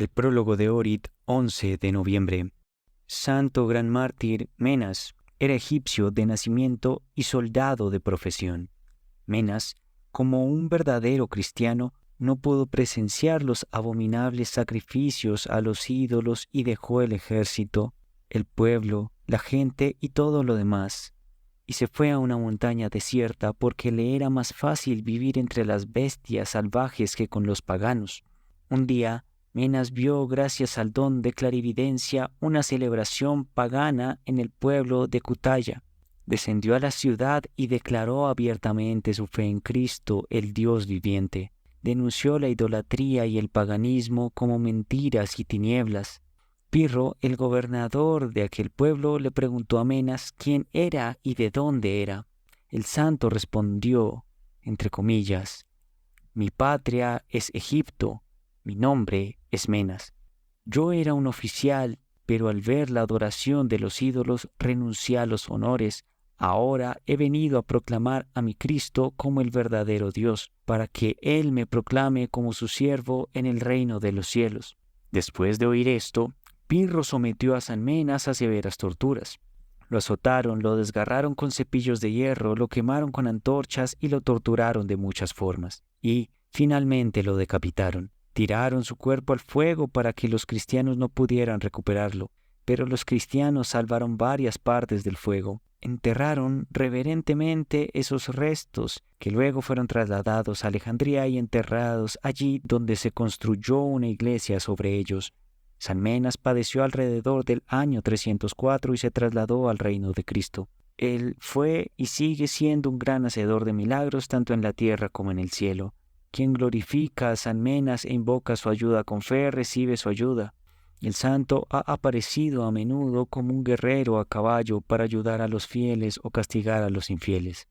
El prólogo de Orit, 11 de noviembre. Santo gran mártir Menas era egipcio de nacimiento y soldado de profesión. Menas, como un verdadero cristiano, no pudo presenciar los abominables sacrificios a los ídolos y dejó el ejército, el pueblo, la gente y todo lo demás, y se fue a una montaña desierta porque le era más fácil vivir entre las bestias salvajes que con los paganos. Un día, Menas vio, gracias al don de clarividencia, una celebración pagana en el pueblo de Cutaya. Descendió a la ciudad y declaró abiertamente su fe en Cristo, el Dios viviente. Denunció la idolatría y el paganismo como mentiras y tinieblas. Pirro, el gobernador de aquel pueblo, le preguntó a Menas quién era y de dónde era. El santo respondió, entre comillas, «Mi patria es Egipto, mi nombre es Menas. Yo era un oficial, pero al ver la adoración de los ídolos renuncié a los honores. Ahora he venido a proclamar a mi Cristo como el verdadero Dios, para que Él me proclame como su siervo en el reino de los cielos». Después de oír esto, Pirro sometió a San Menas a severas torturas. Lo azotaron, lo desgarraron con cepillos de hierro, lo quemaron con antorchas y lo torturaron de muchas formas. Y, finalmente, lo decapitaron. Tiraron su cuerpo al fuego para que los cristianos no pudieran recuperarlo, pero los cristianos salvaron varias partes del fuego. Enterraron reverentemente esos restos, que luego fueron trasladados a Alejandría y enterrados allí donde se construyó una iglesia sobre ellos. San Menas padeció alrededor del año 304 y se trasladó al reino de Cristo. Él fue y sigue siendo un gran hacedor de milagros tanto en la tierra como en el cielo. Quien glorifica a San Menas e invoca su ayuda con fe, recibe su ayuda. El santo ha aparecido a menudo como un guerrero a caballo para ayudar a los fieles o castigar a los infieles.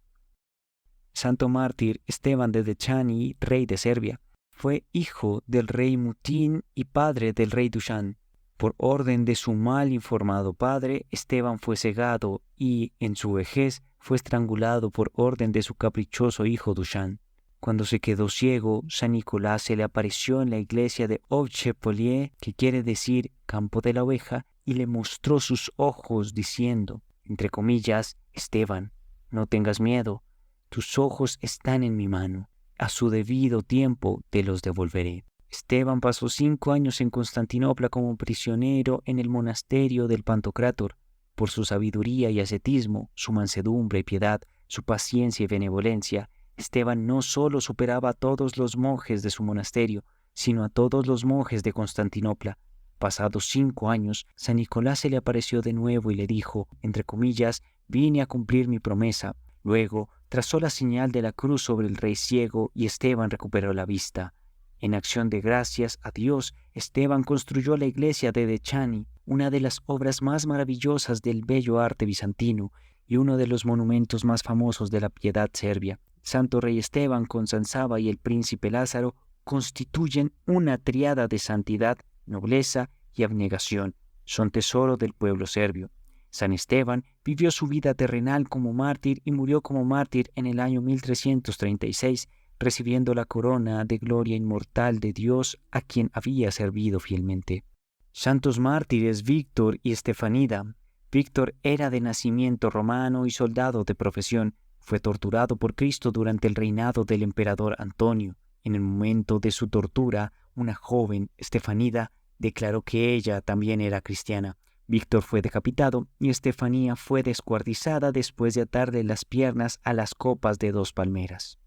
Santo mártir Esteban de Dechani, rey de Serbia, fue hijo del rey Mutín y padre del rey Dušan. Por orden de su mal informado padre, Esteban fue cegado y, en su vejez, fue estrangulado por orden de su caprichoso hijo Dušan. Cuando se quedó ciego, San Nicolás se le apareció en la iglesia de Ovche-Polier, que quiere decir campo de la oveja, y le mostró sus ojos diciendo, entre comillas, «Esteban, no tengas miedo, tus ojos están en mi mano, a su debido tiempo te los devolveré». Esteban pasó 5 años en Constantinopla como prisionero en el monasterio del Pantocrátor. Por su sabiduría y ascetismo, su mansedumbre y piedad, su paciencia y benevolencia, Esteban no solo superaba a todos los monjes de su monasterio, sino a todos los monjes de Constantinopla. Pasados 5 años, San Nicolás se le apareció de nuevo y le dijo, entre comillas, «Vine a cumplir mi promesa». Luego, trazó la señal de la cruz sobre el rey ciego y Esteban recuperó la vista. En acción de gracias a Dios, Esteban construyó la iglesia de Dechani, una de las obras más maravillosas del bello arte bizantino y uno de los monumentos más famosos de la piedad serbia. Santo Rey Esteban con San Saba y el príncipe Lázaro constituyen una tríada de santidad, nobleza y abnegación. Son tesoro del pueblo serbio. San Esteban vivió su vida terrenal como mártir y murió como mártir en el año 1336, recibiendo la corona de gloria inmortal de Dios a quien había servido fielmente. Santos mártires Víctor y Estefanida. Víctor era de nacimiento romano y soldado de profesión. Fue torturado por Cristo durante el reinado del emperador Antonio. En el momento de su tortura, una joven, Estefanida, declaró que ella también era cristiana. Víctor fue decapitado y Estefanía fue descuartizada después de atarle las piernas a las copas de 2 palmeras.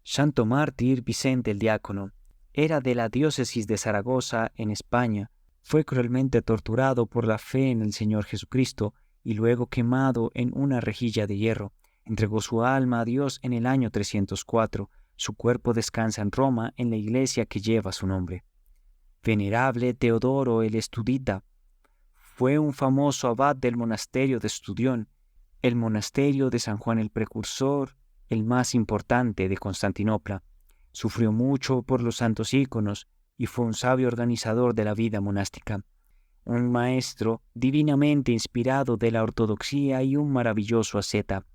Santo mártir Vicente el Diácono. Era de la diócesis de Zaragoza, en España. Fue cruelmente torturado por la fe en el Señor Jesucristo y luego quemado en una rejilla de hierro. Entregó su alma a Dios en el año 304. Su cuerpo descansa en Roma, en la iglesia que lleva su nombre. Venerable Teodoro el Estudita. Fue un famoso abad del monasterio de Estudión, el monasterio de San Juan el Precursor, el más importante de Constantinopla. Sufrió mucho por los santos íconos y fue un sabio organizador de la vida monástica. Un maestro divinamente inspirado de la ortodoxia y un maravilloso asceta.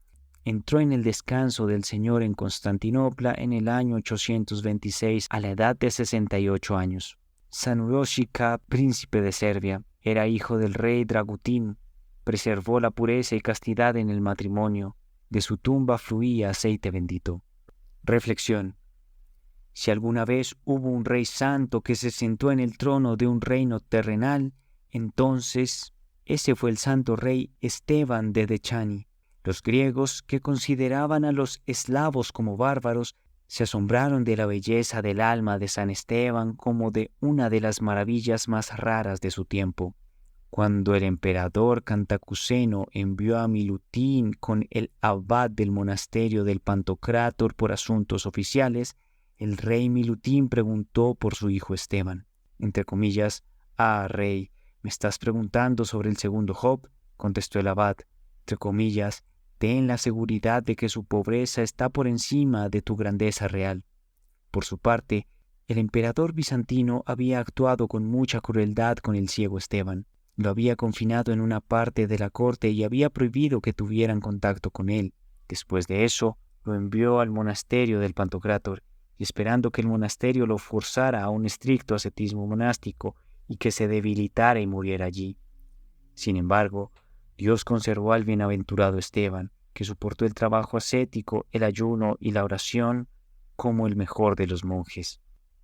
Entró en el descanso del Señor en Constantinopla en el año 826 a la edad de 68 años. Sanuroshika, príncipe de Serbia, era hijo del rey Dragutin. Preservó la pureza y castidad en el matrimonio. De su tumba fluía aceite bendito. Reflexión. Si alguna vez hubo un rey santo que se sentó en el trono de un reino terrenal, entonces ese fue el santo rey Esteban de Dechani. Los griegos, que consideraban a los eslavos como bárbaros, se asombraron de la belleza del alma de San Esteban como de una de las maravillas más raras de su tiempo. Cuando el emperador Cantacuzeno envió a Milutín con el abad del monasterio del Pantocrátor por asuntos oficiales, el rey Milutín preguntó por su hijo Esteban. Entre comillas, rey, ¿me estás preguntando sobre el segundo Job? Contestó el abad. Entre comillas, ten la seguridad de que su pobreza está por encima de tu grandeza real. Por su parte, el emperador bizantino había actuado con mucha crueldad con el ciego Esteban. Lo había confinado en una parte de la corte y había prohibido que tuvieran contacto con él. Después de eso, lo envió al monasterio del Pantocrátor, y esperando que el monasterio lo forzara a un estricto ascetismo monástico y que se debilitara y muriera allí. Sin embargo, Dios conservó al bienaventurado Esteban, que soportó el trabajo ascético, el ayuno y la oración como el mejor de los monjes.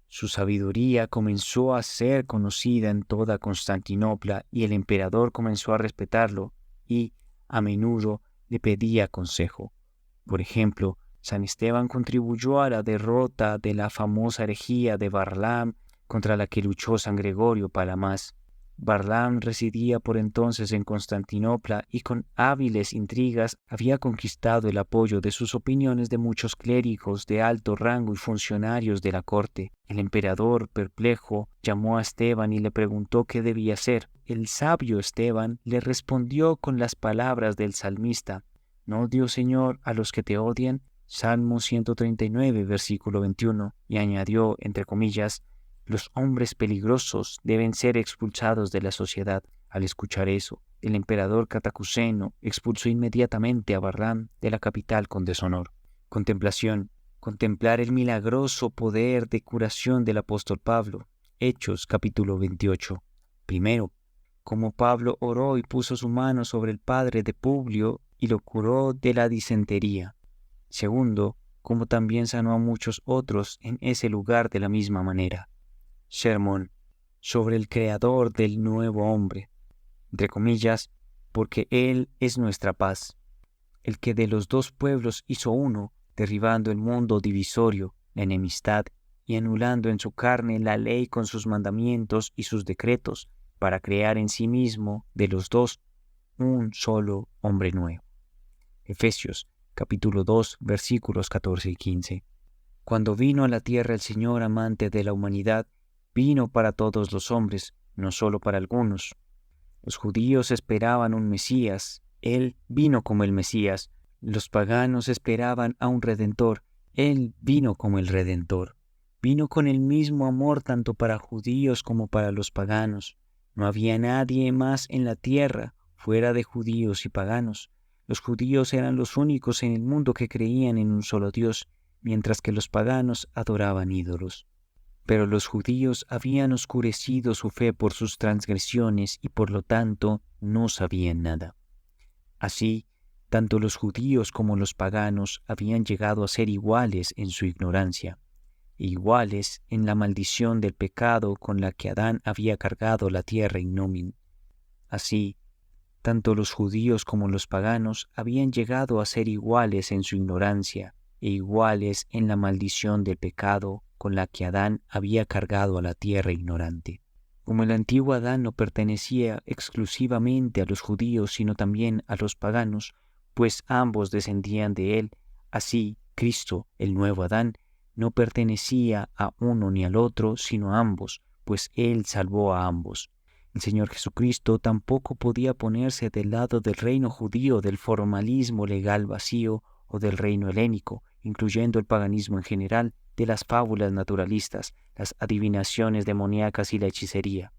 Su sabiduría comenzó a ser conocida en toda Constantinopla y el emperador comenzó a respetarlo y, a menudo, le pedía consejo. Por ejemplo, San Esteban contribuyó a la derrota de la famosa herejía de Varlam contra la que luchó San Gregorio Palamas. Varlam residía por entonces en Constantinopla y con hábiles intrigas había conquistado el apoyo de sus opiniones de muchos clérigos de alto rango y funcionarios de la corte. El emperador, perplejo, llamó a Esteban y le preguntó qué debía hacer. El sabio Esteban le respondió con las palabras del salmista: ¿No odio, Señor, a los que te odian? Salmo 139, versículo 21, y añadió, entre comillas, los hombres peligrosos deben ser expulsados de la sociedad. Al escuchar eso, el emperador Cantacuzeno expulsó inmediatamente a Varlam de la capital con deshonor. Contemplación. Contemplar el milagroso poder de curación del apóstol Pablo. Hechos, capítulo 28. Primero, como Pablo oró y puso su mano sobre el padre de Publio y lo curó de la disentería. Segundo, como también sanó a muchos otros en ese lugar de la misma manera. Sermón sobre el creador del nuevo hombre, entre comillas, porque Él es nuestra paz, el que de los dos pueblos hizo uno, derribando el mundo divisorio, la enemistad, y anulando en su carne la ley con sus mandamientos y sus decretos, para crear en sí mismo de los dos un solo hombre nuevo. Efesios, capítulo 2, versículos 14 y 15. Cuando vino a la tierra el Señor amante de la humanidad, vino para todos los hombres, no solo para algunos. Los judíos esperaban un Mesías, Él vino como el Mesías. Los paganos esperaban a un Redentor, Él vino como el Redentor. Vino con el mismo amor tanto para judíos como para los paganos. No había nadie más en la tierra fuera de judíos y paganos. Los judíos eran los únicos en el mundo que creían en un solo Dios, mientras que los paganos adoraban ídolos. Pero los judíos habían oscurecido su fe por sus transgresiones y por lo tanto no sabían nada. Así, tanto los judíos como los paganos habían llegado a ser iguales en su ignorancia, e iguales en la maldición del pecado con la que Adán había cargado la tierra ignomin. Así, tanto los judíos como los paganos habían llegado a ser iguales en su ignorancia e iguales en la maldición del pecado con la que Adán había cargado a la tierra ignorante. Como el antiguo Adán no pertenecía exclusivamente a los judíos, sino también a los paganos, pues ambos descendían de él, así Cristo, el nuevo Adán, no pertenecía a uno ni al otro, sino a ambos, pues él salvó a ambos. El Señor Jesucristo tampoco podía ponerse del lado del reino judío, del formalismo legal vacío o del reino helénico, incluyendo el paganismo en general, de las fábulas naturalistas, las adivinaciones demoníacas y la hechicería.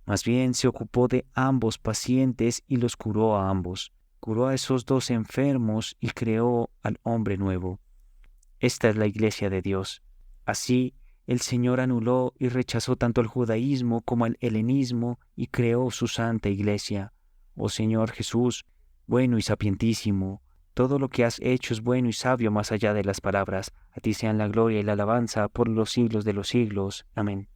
Más bien se ocupó de ambos pacientes y los curó a ambos. Curó a esos dos enfermos y creó al hombre nuevo. Esta es la Iglesia de Dios. Así, El Señor anuló y rechazó tanto el judaísmo como el helenismo y creó su santa iglesia. Oh Señor Jesús, bueno y sapientísimo, todo lo que has hecho es bueno y sabio más allá de las palabras. A ti sean la gloria y la alabanza por los siglos de los siglos. Amén.